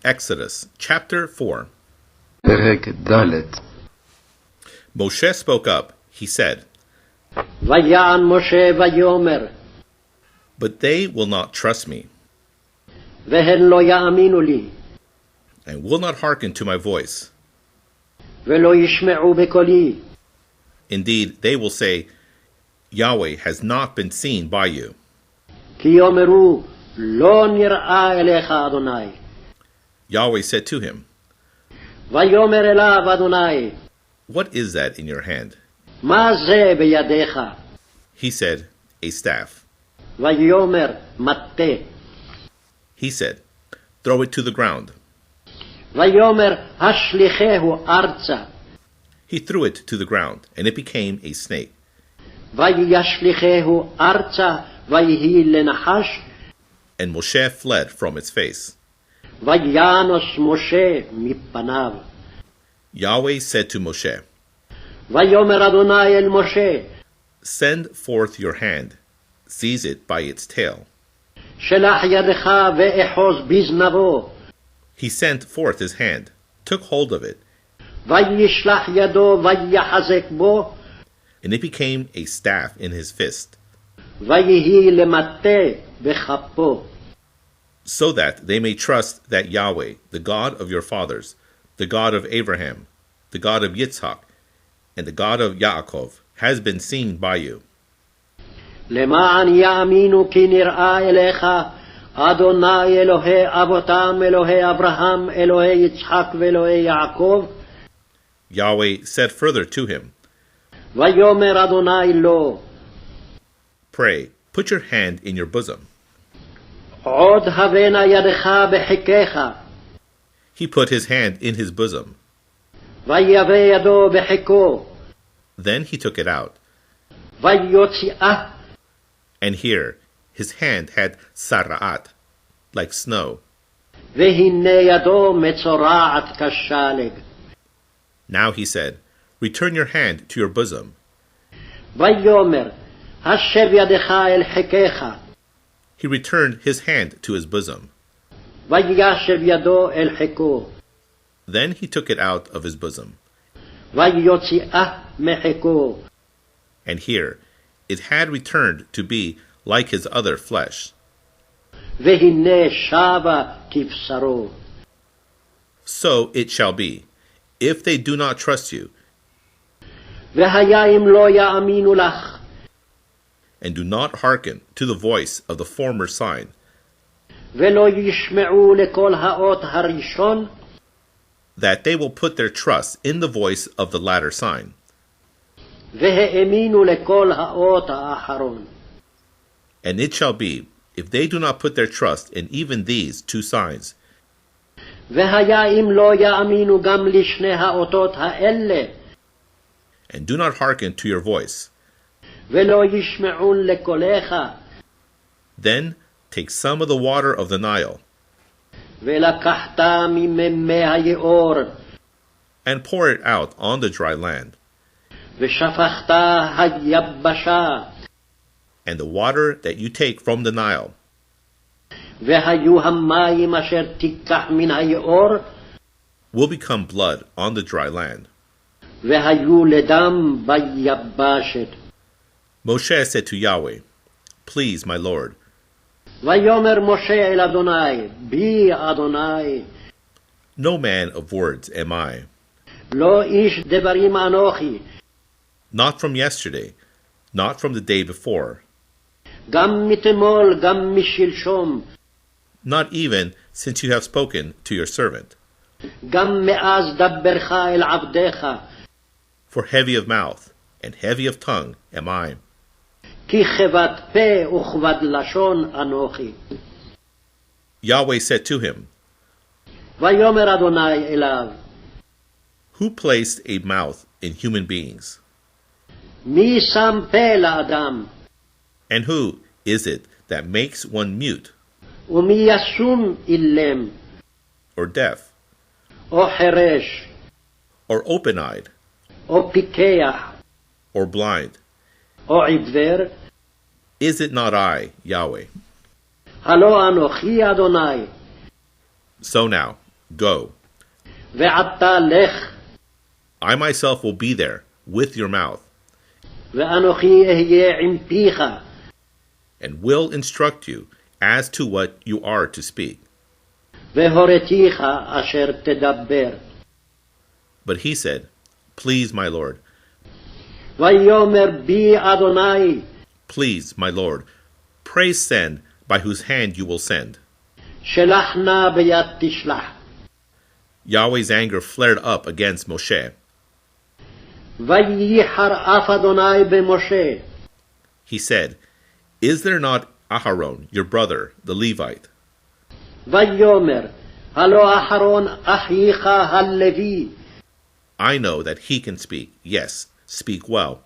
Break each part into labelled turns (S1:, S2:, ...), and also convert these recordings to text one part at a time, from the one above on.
S1: Exodus chapter 4.
S2: פרק ד'.
S1: Moshe spoke up. He said,
S3: ויען משה ויאמר,
S1: "But they will not trust me,
S3: והן לא יאמינו לי,
S1: and will not hearken to my voice.
S3: ולא ישמעו בקולי,
S1: Indeed, they will say, Yahweh has not been seen by you.
S3: כי יאמרו, לא נראה אליך אדוני.
S1: Yahweh said to him,
S3: ויאמר אליו אדוני,
S1: What is that in your hand?
S3: מה זה בידיך?
S1: He said, A staff.
S3: ויאמר, מטה.
S1: He said, Throw it to the ground.
S3: ויאמר, השליכהו ארצה.
S1: He threw it to the ground, and it became a snake.
S3: וישליכהו ארצה, ויהי לנחש.
S1: And Moshe fled from its face.
S3: וינוס משה מפניו.
S1: Yahweh said to Moshe,
S3: ויאמר אדוני אל משה,
S1: Send forth your hand, seize it by its tail.
S3: שלח ידך ואחוז בזנבו.
S1: He sent forth his hand, took hold of it,
S3: וישלח ידו ויחזק בו,
S1: and it became a staff in his fist,
S3: ויהי למטה בכפו.
S1: so that they may trust that Yahweh, the God of your fathers, the God of Abraham, the God of Yitzhak, and the God of Yaakov, has been seen by you.
S3: למען יאמינו כי נראה אליך, אדוני אלוהי אבותם, אלוהי אברהם, אלוהי יצחק ואלוהי יעקב.
S1: Yahweh said further to him,
S3: ויאמר אדוני לו,
S1: Pray, put your hand in your bosom.
S3: עוד הבנה ידך בחיקך.
S1: He put his hand in his bosom.
S3: ויבא ידו בחיקו.
S1: Then he took it out,
S3: ויוציאה.
S1: and here his hand had sara'at, like snow.
S3: והנה ידו מצורעת כשלג.
S1: Now he said, Return your hand to your bosom.
S3: ויאמר, השב ידך אל חיקך.
S1: He returned his hand to his bosom.
S3: וישב ידו אל חיקו.
S1: Then he took it out of his bosom.
S3: ויוציאה מחיקו.
S1: And here it had returned to be like his other flesh.
S3: והנה שבה כבשרו.
S1: So it shall be, if they do not trust you,
S3: והיה אם לא יאמינו לך,
S1: and do not hearken to the voice of the former sign,
S3: ולא ישמעו לקול האות הראשון,
S1: that they will put their trust in the voice of the latter sign,
S3: והאמינו לקול האות האחרון.
S1: and it shall be, if they do not put their trust in even these two signs,
S3: והיה אם לא יאמינו גם לשני האותות האלה,
S1: and do not hearken to your voice,
S3: ולא ישמעון לקולך,
S1: then take some of the water of the Nile,
S3: ולקחת ממימי היאור,
S1: and pour it out on the dry land,
S3: ושפכת היבשה,
S1: and the water that you take from the Nile,
S3: והיו המים אשר תיקח מן היאור,
S1: will become blood on the dry land.
S3: והיו לדם ביבשת.
S1: Moshe said to Yahweh, Please, my Lord,
S3: ויאמר משה אל אדוני, בי אדוני,
S1: no man of words am I,
S3: לא איש דברים אנוכי,
S1: not from yesterday, not from the day before,
S3: גם מתמול, גם משלשום,
S1: not even since you have spoken to your servant.
S3: גם מאז דברך אל עבדך,
S1: For heavy of mouth and heavy of tongue am I.
S3: כי כבד פה וכבד לשון אנוכי.
S1: Yahweh said to him,
S3: ויאמר אדוני אליו,
S1: Who placed a mouth in human beings?
S3: מי שם פה לאדם,
S1: And who is it that makes one mute,
S3: ומי ישום אילם,
S1: or deaf,
S3: או חירש,
S1: or open-eyed,
S3: או פיקח,
S1: or blind?
S3: או עיוור?
S1: Is it not I, Yahweh?
S3: הלא אנוכי אדוני.
S1: So now, Go.
S3: ועתה לך,
S1: I myself will be there with your mouth,
S3: ואנוכי אהיה עם פיך,
S1: and will instruct you as to what you are to speak.
S3: והורתיך אשר תדבר.
S1: But he said, Please, my Lord,
S3: ויאמר בי אדוני,
S1: please, my Lord, pray send by whose hand you will send.
S3: שלח נא ביד תשלח.
S1: Yahweh's anger flared up against Moshe.
S3: וייחר אף אדוני במשה,
S1: He said, Is there not Aharon, your brother, the Levite?
S3: ויאמר, הלא אחרון אחיך הלוי,
S1: I know that he can speak. Yes, speak well.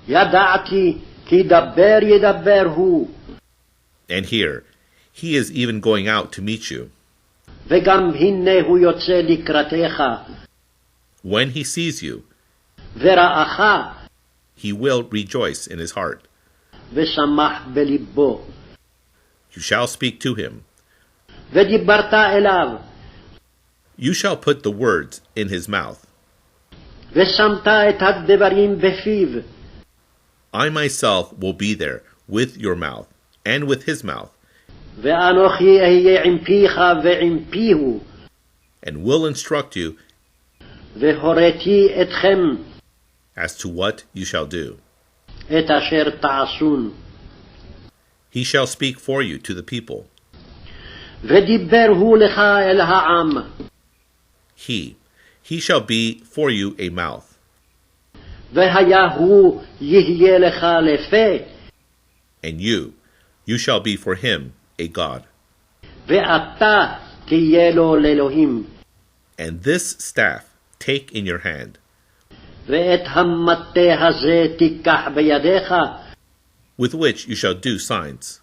S3: ידעתי כי דבר ידבר הוא,
S1: And here, he is even going out to meet you.
S3: וגם הנה הוא יוצא לקראתך,
S1: When he sees you,
S3: ורעך,
S1: he will rejoice in his heart.
S3: ושמח בלבו.
S1: You shall speak to him.
S3: ודיברת אליו,
S1: You shall put the words in his mouth.
S3: ושמת את הדברים בפיו,
S1: I myself will be there with your mouth and with his mouth,
S3: ואנוכי אהיה עם פיך ועם פיהו,
S1: and will instruct you
S3: והוריתי אתכם
S1: as to what you shall do.
S3: את אשר תעשון.
S1: He shall speak for you to the people.
S3: ודיבר הוא לך אל העם,
S1: He shall be for you a mouth,
S3: והיה הוא יהיה לך לפה,
S1: and you shall be for him a God.
S3: ואתה תהיה לו לאלוהים.
S1: And this staff take in your hand,
S3: ואת המטה הזה תיקח בידיך,
S1: with which you shall do signs.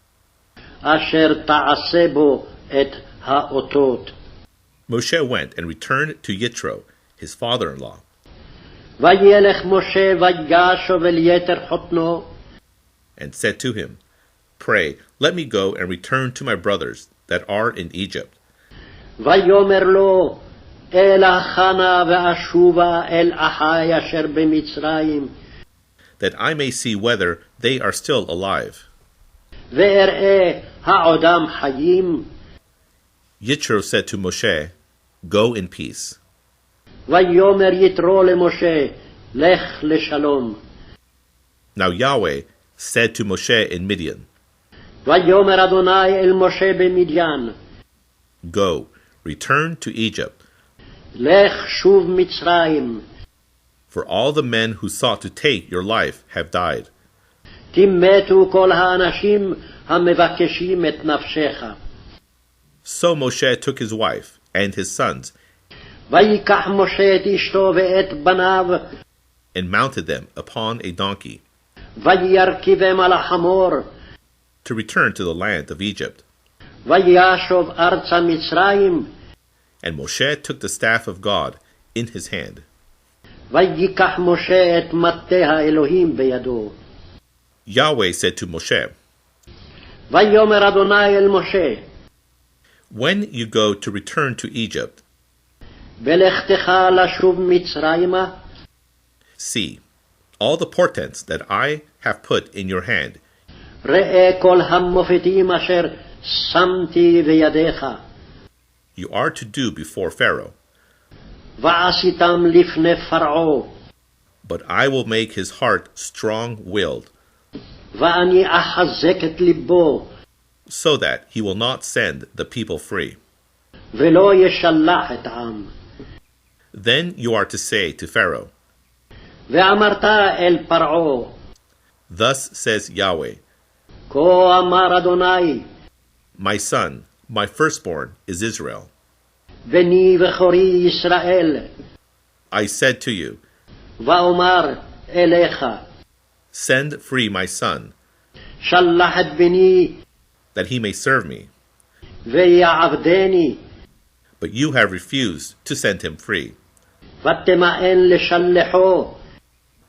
S3: אשר תעשה בו את האותות.
S1: Moshe went and returned to Yitro, his father-in-law.
S3: וילך משה וישוב אל יתר חותנו,
S1: And said to him, Pray, let me go and return to my brothers that are in Egypt,
S3: ויאמר לו, אלך נא ואשובה אל אחי אשר במצרים,
S1: that I may see whether they are still alive.
S3: ואראה העודם חיים.
S1: Yitro said to Moshe, Go in peace.
S3: ויאמר יתרו למשה, לך לשלום.
S1: Now Yahweh said to Moshe in Midian,
S3: ויאמר אדוני אל משה במדיין,
S1: Go, return to Egypt,
S3: לך שוב מצרים,
S1: for all the men who sought to take your life have died.
S3: כי מתו כל האנשים המבקשים את נפשך.
S1: So Moshe took his wife and his sons
S3: ויקח משה את אשתו ואת בניו,
S1: and mounted them upon a donkey
S3: וירכיבם על החמור,
S1: to return to the land of Egypt.
S3: וישוב ארצה מצרים,
S1: And Moshe took the staff of God in his hand.
S3: ויקח משה את מטה האלוהים בידו.
S1: Yahweh said to Moshe,
S3: ויאמר אדוני אל משה,
S1: When you go to return to Egypt,
S3: בלכתך לשוב מצרימה,
S1: see, all the portents that I have put in your hand,
S3: ראה כל המופתים אשר שמתי בידיך,
S1: you are to do before Pharaoh,
S3: ועשיתם לפני פרעה,
S1: but I will make his heart strong-willed,
S3: ואני אחזק את ליבו,
S1: so that he will not send the people free.
S3: ולא ישלח את העם.
S1: Then you are to say to Pharaoh,
S3: ואמרת אל פרעה,
S1: Thus says Yahweh,
S3: כה אמר אדוני,
S1: My son, my firstborn is Israel.
S3: בני בכורי ישראל,
S1: I said to you,
S3: ואומר אליך,
S1: Send free my son,
S3: שלח את בני,
S1: that he may serve me.
S3: ויעבדני,
S1: But you have refused to send him free.
S3: ותמאן לשלחו,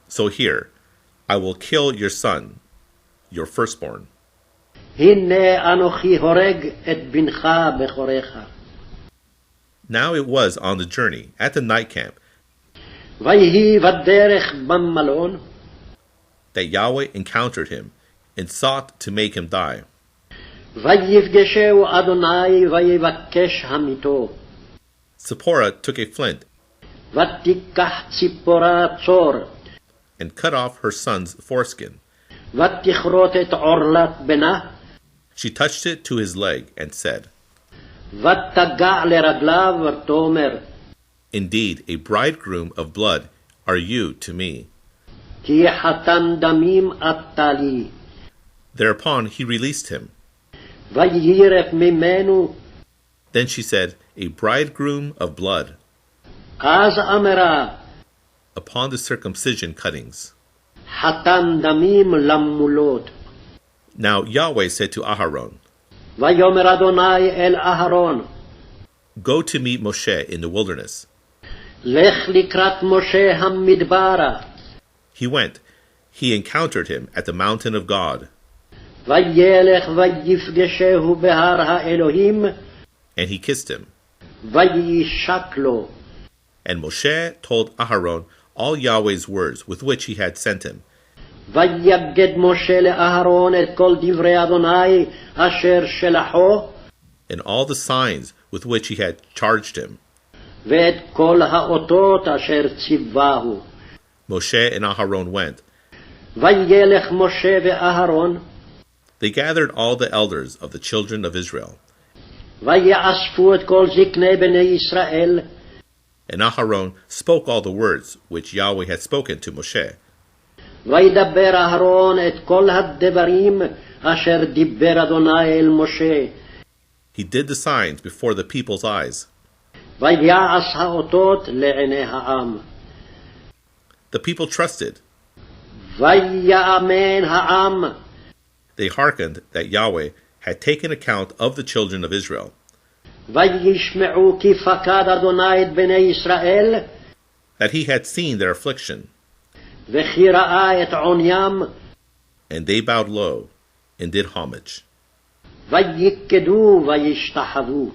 S1: So here, I will kill your son, your firstborn.
S3: הנה אנוכי הורג את בנך בכורך.
S1: Now it was on the journey, at the night camp,
S3: ויהי בדרך במלון,
S1: that Yahweh encountered him and sought to make him die.
S3: ויפגשהו אדוני ויבקש המיתו.
S1: Zipporah took a flint
S3: ותיקח ציפורה צור,
S1: and cut off her son's foreskin.
S3: ותכרות את עורלת בנה,
S1: She touched it to his leg and said,
S3: ותגע לרגליו ותאמר,
S1: Indeed, a bridegroom of blood are you to me.
S3: כי חתן דמים אתה לי.
S1: Thereupon he released him.
S3: וירף ממנו,
S1: Then she said, A bridegroom of blood,
S3: אז אמרה,
S1: upon the circumcision cuttings.
S3: חתן דמים למולות.
S1: Now Yahweh said to Aharon,
S3: ויאמר אדוני אל אהרון,
S1: Go to meet Moshe in the wilderness.
S3: לך לקראת משה המדברה.
S1: He went. He encountered him at the mountain of God.
S3: וילך ויפגשהו בהר האלוהים,
S1: And he kissed him.
S3: וישק לו.
S1: And Moshe told Aharon all Yahweh's words with which he had sent him,
S3: ויגד משה לאהרון את כל דברי אדוני אשר שלחו,
S1: and all the signs with which he had charged him.
S3: ואת כל האותות אשר ציווהו.
S1: Moshe and Aharon went.
S3: וילך משה ואהרון,
S1: They gathered all the elders of the children of Israel.
S3: ויאספו את כל זקני בני ישראל,
S1: And Aharon spoke all the words which Yahweh had spoken to Moshe.
S3: וידבר אהרון את כל הדברים אשר דיבר אדוני אל משה.
S1: He did the signs before the people's eyes.
S3: ויעש האותות לעיני העם.
S1: The people trusted.
S3: ויאמן העם.
S1: They hearkened that Yahweh had taken account of the children of Israel,
S3: וישמעו כי פקד אדוני את בני ישראל,
S1: that he had seen their affliction,
S3: וכי ראה את עוניים,
S1: and they bowed low and did homage.
S3: ויקדו וישתחוו.